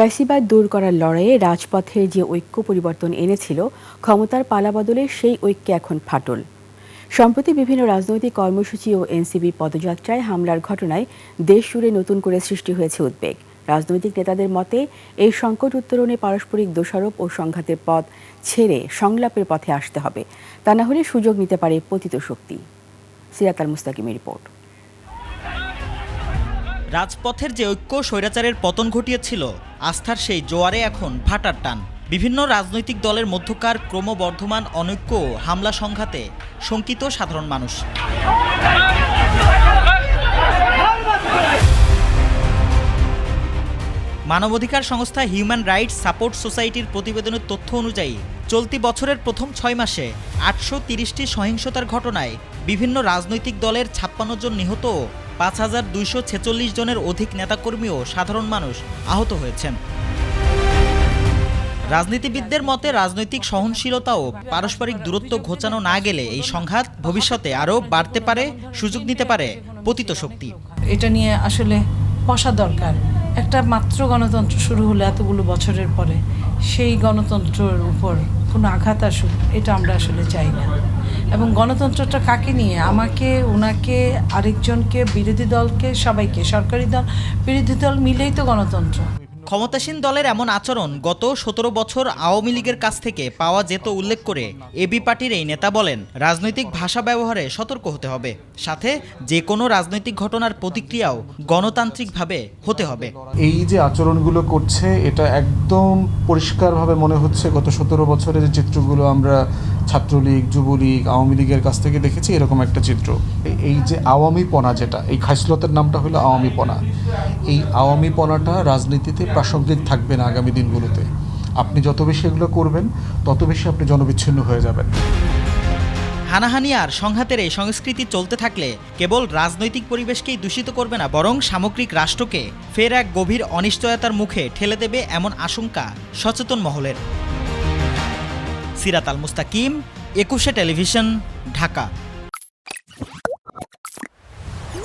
ফ্যাসিবাদ দূর করার লড়াইয়ে রাজপথের যে ঐক্য পরিবর্তন এনেছিল, ক্ষমতার পালাবদলে সেই ঐক্যে এখন ফাটল। সম্প্রতি বিভিন্ন রাজনৈতিক কর্মসূচি ও এনসিবির পদযাত্রায় হামলার ঘটনায় দেশ জুড়ে নতুন করে সৃষ্টি হয়েছে উদ্বেগ। রাজনৈতিক নেতাদের মতে এই সংকট উত্তরণে পারস্পরিক দোষারোপ ও সংঘাতের পথ ছেড়ে সংলাপের পথে আসতে হবে, তা না হলে সুযোগ নিতে পারে পতিত শক্তি। সিরাত আল মুস্তাকিমের রিপোর্ট। রাজপথের যে ঐক্য স্বৈরাচারের পতন ঘটিয়েছিল, আস্থার সেই জোয়ারে এখন ভাটার টান। বিভিন্ন রাজনৈতিক দলের মধ্যকার ক্রমবর্ধমান অনৈক্য ও হামলা সংঘাতে শঙ্কিত সাধারণ মানুষ। মানবাধিকার সংস্থা হিউম্যান রাইটস সাপোর্ট সোসাইটির প্রতিবেদনের তথ্য অনুযায়ী চলতি বছরের প্রথম 6 মাসে 830টি সহিংসতার ঘটনায় বিভিন্ন রাজনৈতিক দলের 56 জন নিহত ও 5246 জনের অধিক নেতাকর্মী ও সাধারণ মানুষ আহত হয়েছেন। রাজনীতিবিদদের মতে রাজনৈতিক সহনশীলতা ও পারস্পরিক দূরত্ব ঘোচানো না গেলে এই সংঘাত ভবিষ্যতে আরও বাড়তে পারে, সুযোগ নিতে পারে পতিত শক্তি। এটা নিয়ে আসলে বসা দরকার। একটা মাত্র গণতন্ত্র শুরু হলো এতগুলো বছরের পরে, সেই গণতন্ত্রের উপর কোনো আঘাত আসুক, এটা আমরা আসলে চাই না। এবং গণতন্ত্রটা কাকে নিয়ে, আমাকে, ওনাকে, আরেকজনকে, বিরোধী দলকে, সবাইকে, সরকারি দল, বিরোধী দল মিলেই তো গণতন্ত্র। ক্ষমতাসীন দলের এমন আচরণ গত 17 বছর আওয়ামী লীগের কাছ থেকে পাওয়া যেত উল্লেখ করে এবি পার্টির এই নেতা বলেন, রাজনৈতিক ভাষা ব্যবহারে সতর্ক হতে হবে, সাথে যে কোনো রাজনৈতিক ঘটনার প্রতিক্রিয়াও গণতান্ত্রিকভাবে হতে হবে। এই যে আচরণগুলো করছে, এটা একদম পরিষ্কারভাবে মনে হচ্ছে গত 17 বছরের যে চিত্রগুলো আমরা ছাত্রলীগ, যুবলীগ, আওয়ামী লীগের কাছ থেকে দেখেছি, এরকম একটা চিত্র। এই যে আওয়ামীপনা, যেটা এই খাইসলতের নামটা হলো আওয়ামীপনা, এই আওয়ামীপনাটা রাজনীতিতে প্রাসঙ্গিক থাকবে না আগামী দিনগুলোতে। আপনি যত বেশি এগুলো করবেন, তত বেশি আপনি জনবিচ্ছিন্ন হয়ে যাবেন। হানাহানি আর সংঘাতের এই সংস্কৃতি চলতে থাকলে কেবল রাজনৈতিক পরিবেশকেই দূষিত করবে না, বরং সামগ্রিক রাষ্ট্রকে ফের এক গভীর অনিশ্চয়তার মুখে ঠেলে দেবে, এমন আশঙ্কা সচেতন মহলের। সিরাত আল মুস্তাকিম, 21 টেলিভিশন, ঢাকা।